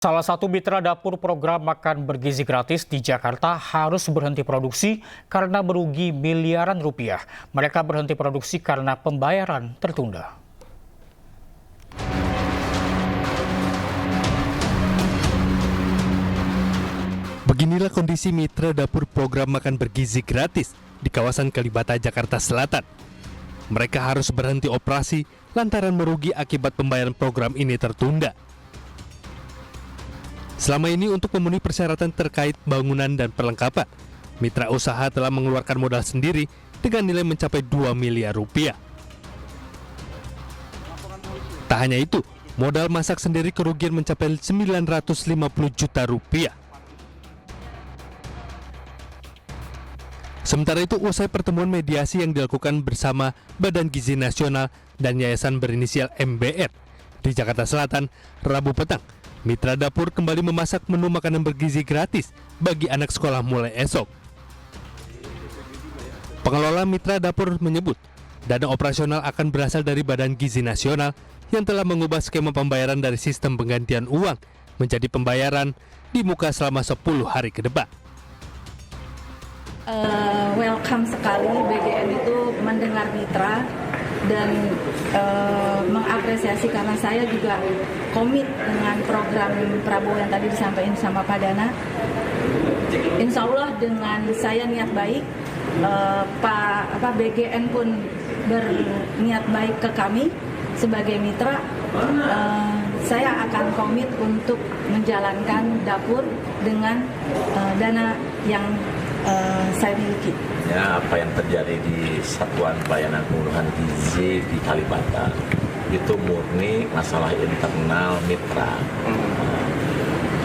Salah satu mitra dapur program makan bergizi gratis di Jakarta harus berhenti produksi karena merugi miliaran rupiah. Mereka berhenti produksi karena pembayaran tertunda. Beginilah kondisi mitra dapur program makan bergizi gratis di kawasan Kalibata, Jakarta Selatan. Mereka harus berhenti operasi lantaran merugi akibat pembayaran program ini tertunda. Selama ini untuk memenuhi persyaratan terkait bangunan dan perlengkapan, mitra usaha telah mengeluarkan modal sendiri dengan nilai mencapai 2 miliar rupiah. Tak hanya itu, modal masak sendiri kerugian mencapai 950 juta rupiah. Sementara itu, usai pertemuan mediasi yang dilakukan bersama Badan Gizi Nasional dan Yayasan berinisial MBR di Jakarta Selatan, Rabu petang, mitra dapur kembali memasak menu makanan bergizi gratis bagi anak sekolah mulai esok. Pengelola mitra dapur menyebut, dana operasional akan berasal dari Badan Gizi Nasional yang telah mengubah skema pembayaran dari sistem penggantian uang menjadi pembayaran di muka selama 10 hari ke depan. Welcome sekali BGN itu mendengar mitra dan mengapresiasi karena saya juga komit dengan program Prabowo yang tadi disampaikan sama Pak Dana. Insya Allah dengan saya niat baik, BGN pun berniat baik ke kami sebagai mitra. Saya akan komit untuk menjalankan dapur dengan dana yang saya miliki. Ya, apa yang terjadi di Satuan Pelayanan Pemenuhan Gizi di Kalibata itu murni masalah internal mitra.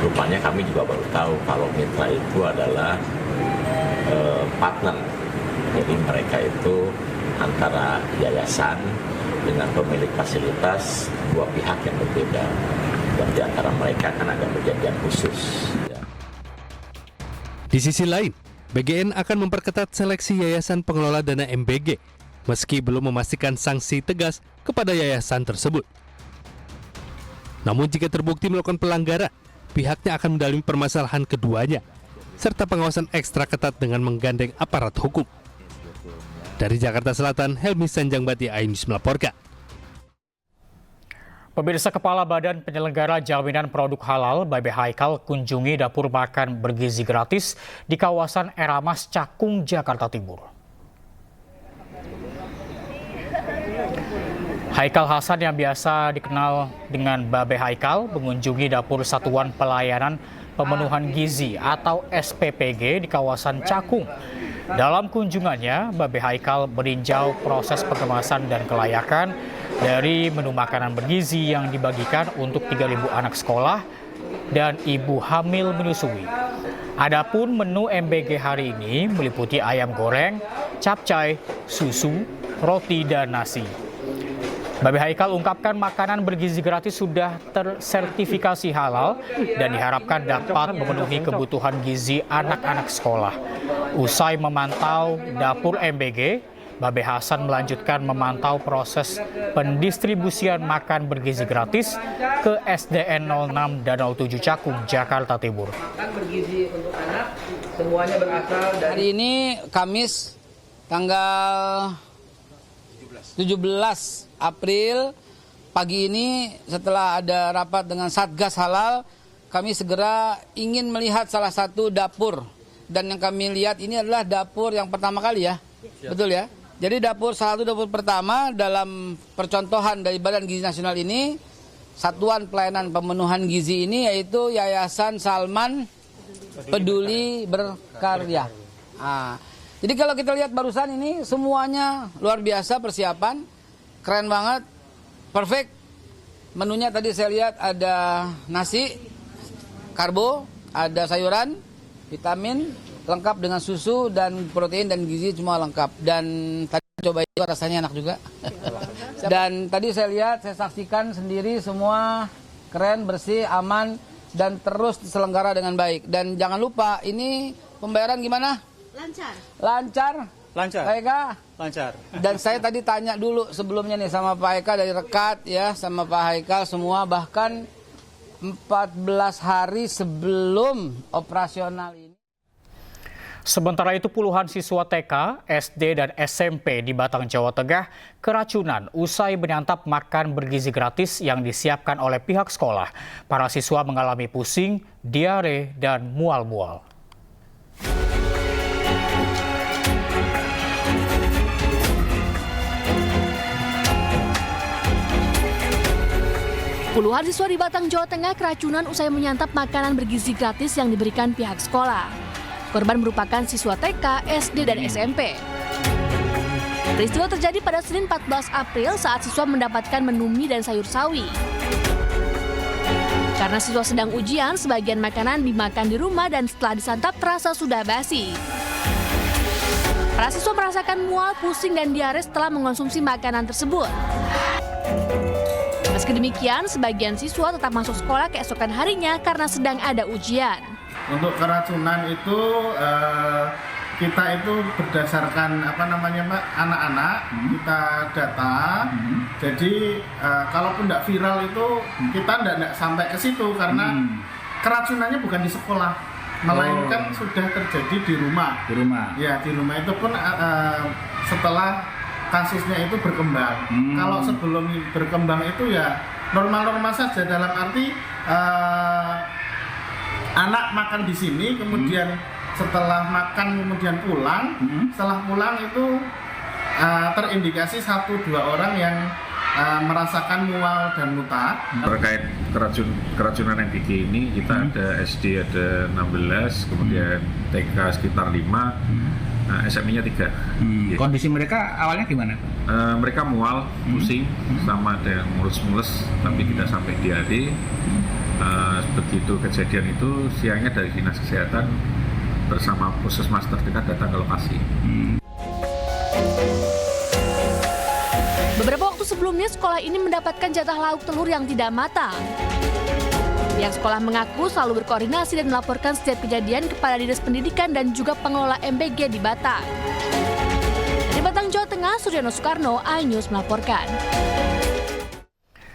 Rupanya kami juga baru tahu kalau mitra itu adalah partner. Jadi mereka itu antara yayasan dengan pemilik fasilitas, dua pihak yang berbeda. Dan di antara mereka kan ada perjanjian khusus. Ya. Di sisi lain, BGN akan memperketat seleksi yayasan pengelola dana MBG, meski belum memastikan sanksi tegas kepada yayasan tersebut. Namun jika terbukti melakukan pelanggaran, pihaknya akan mendalami permasalahan keduanya, serta pengawasan ekstra ketat dengan menggandeng aparat hukum. Dari Jakarta Selatan, Helmi Sanjangbati, iNews melaporkan. Pemirsa, Kepala Badan Penyelenggara Jaminan Produk Halal Babe Haikal kunjungi dapur makan bergizi gratis di kawasan Eramas, Cakung, Jakarta Timur. Haikal Hasan yang biasa dikenal dengan Babe Haikal mengunjungi dapur Satuan Pelayanan Pemenuhan Gizi atau SPPG di kawasan Cakung. Dalam kunjungannya, Babe Haikal meninjau proses pengemasan dan kelayakan dari menu makanan bergizi yang dibagikan untuk 3.000 anak sekolah dan ibu hamil menyusui. Adapun menu MBG hari ini meliputi ayam goreng, capcay, susu, roti, dan nasi. Babe Haikal ungkapkan makanan bergizi gratis sudah tersertifikasi halal dan diharapkan dapat memenuhi kebutuhan gizi anak-anak sekolah. Usai memantau dapur MBG, Babe Hasan melanjutkan memantau proses pendistribusian makan bergizi gratis ke SDN 06 dan 07 Cakung, Jakarta Timur. Bergizi untuk anak semuanya berasal dari hari ini Kamis tanggal 17 April pagi ini setelah ada rapat dengan Satgas Halal, kami segera ingin melihat salah satu dapur, dan yang kami lihat ini adalah dapur yang pertama kali ya. Betul ya? Jadi dapur pertama dalam percontohan dari Badan Gizi Nasional ini, Satuan Pelayanan Pemenuhan Gizi ini yaitu Yayasan Salman Peduli Berkarya. Jadi kalau kita lihat barusan ini semuanya luar biasa persiapan, keren banget, perfect. Menunya tadi saya lihat ada nasi, karbo, ada sayuran, vitamin, lengkap dengan susu dan protein dan gizi semua lengkap. Dan tadi coba itu rasanya enak juga. Dan tadi saya lihat, saya saksikan sendiri semua keren, bersih, aman, dan terus diselenggara dengan baik. Dan jangan lupa ini pembayaran gimana? Lancar. Lancar. Lancar. Pak Eka? Lancar. Dan saya tadi tanya dulu sebelumnya nih sama Pak Eka dari Rekat ya, sama Pak Haikal semua, bahkan 14 hari sebelum operasional ini. Sementara itu puluhan siswa TK, SD, dan SMP di Batang, Jawa Tengah keracunan usai menyantap makan bergizi gratis yang disiapkan oleh pihak sekolah. Para siswa mengalami pusing, diare, dan mual-mual. Puluhan siswa di Batang, Jawa Tengah keracunan usai menyantap makanan bergizi gratis yang diberikan pihak sekolah. Korban merupakan siswa TK, SD, dan SMP. Peristiwa terjadi pada Senin 14 April saat siswa mendapatkan menu mie dan sayur sawi. Karena siswa sedang ujian, sebagian makanan dimakan di rumah dan setelah disantap terasa sudah basi. Para siswa merasakan mual, pusing, dan diare setelah mengonsumsi makanan tersebut. Meski demikian, sebagian siswa tetap masuk sekolah keesokan harinya karena sedang ada ujian. Untuk keracunan itu kita itu berdasarkan anak-anak kita data. Jadi kalaupun tidak viral itu kita tidak sampai ke situ karena keracunannya bukan di sekolah, melainkan sudah terjadi di rumah. Di rumah. Ya, di rumah itu pun setelah kasusnya itu berkembang. Kalau sebelum berkembang itu ya normal-normal saja, dalam arti anak makan di sini, kemudian setelah makan kemudian pulang. Setelah pulang itu terindikasi 1-2 orang yang merasakan mual dan muntah. Terkait keracunan MBG ini kita ada SD ada 16, kemudian TK sekitar 5, SMI-nya 3. Kondisi mereka awalnya gimana? Mereka mual, pusing, sama ada yang mulus-mulus, tapi tidak sampai diare. Begitu kejadian itu siangnya dari Dinas Kesehatan bersama puskesmas terdekat datang ke lokasi. Beberapa waktu sebelumnya sekolah ini mendapatkan jatah lauk telur yang tidak matang. Pihak sekolah mengaku selalu berkoordinasi dan melaporkan setiap kejadian kepada Dinas Pendidikan dan juga pengelola MBG di Batang. Dari Batang, Jawa Tengah, Suryono Soekarno, iNews melaporkan.